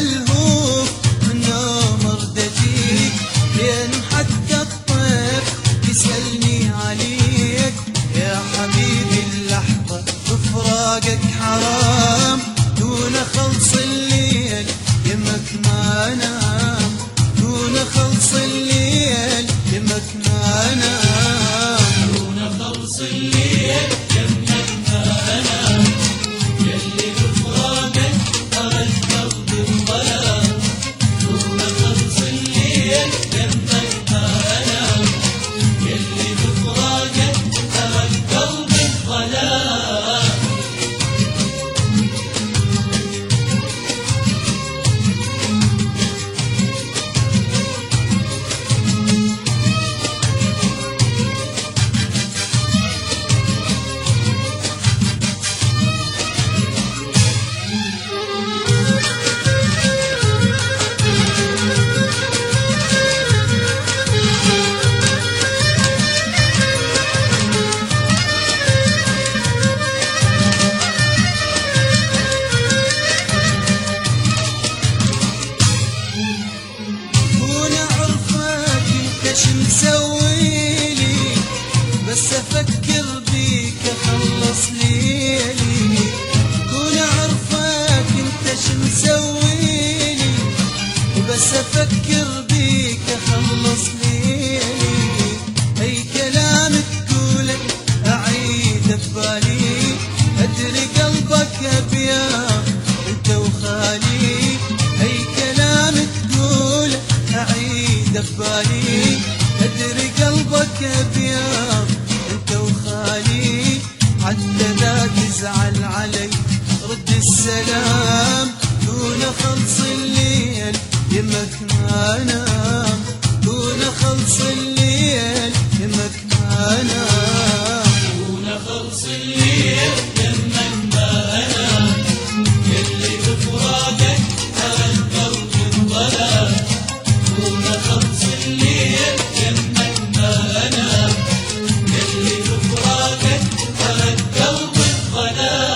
ملهوف من نوم ردتيك، لين حتى الطير يسألني عليك. يا حبيبي اللحظة بفراقك حرام، دون خلص الليل يمك ما انام، دون خلص الليل يمك ما انام، دون خلص الليل يمك ما انام. يلي بفراقك ترى القلب انظلم، دون خلص الليل يمك ما انام. يلي بفراقك ترى القلب انظلم. ايش مسويلي؟ بس افكر بيك اخلص ليلي. كون اعرفك انت ايش مسويلي، وبس افكر بيك اخلص ليلي. اي كلام تقوله اعيده ببالي، ادري قلبك ابيض انت وخالي. اي كلام تقوله اعيده ببالي، ادري قلبك ابيض انت وخالي. حتى لا تزعل علي رد السلام، دون خلص الليل يمك ما انام، دون خلص الليل يمك ما انام، دون خلص الليل يمك ما انام. يلي بفراقك ترى القلب انظلم، دون خلص الليل يمك ما انام. يلي بفراقك ترى القلب انظلم.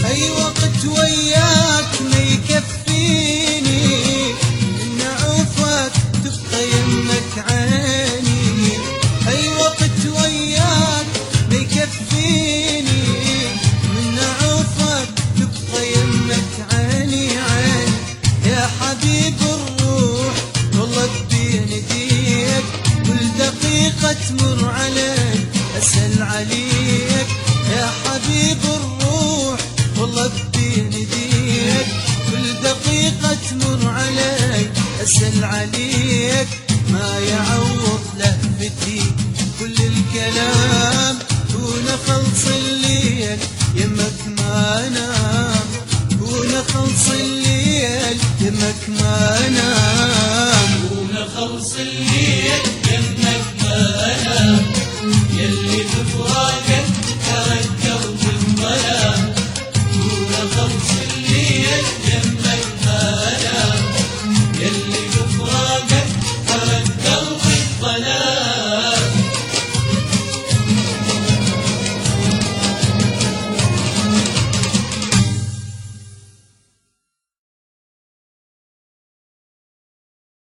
اي وقت وياك ما يكفيني، ان اعوفك تبقى يمك عيني. اي وقت وياك ما يكفيني، من اعوفك تبقى يمك عيني عيني. يا حبيب الروح والله بين ايديك، كل دقيقة تمر علي اسأل عليك. يا حبيب الروح والله بين ايديك، كل دقيقة تمر علي اسأل عليك. ما يعوض لهفتي كل الكلام، دون خلص الليل يمك ما انام، دون خلص الليل يمك ما انام، دون خلص الليل يمك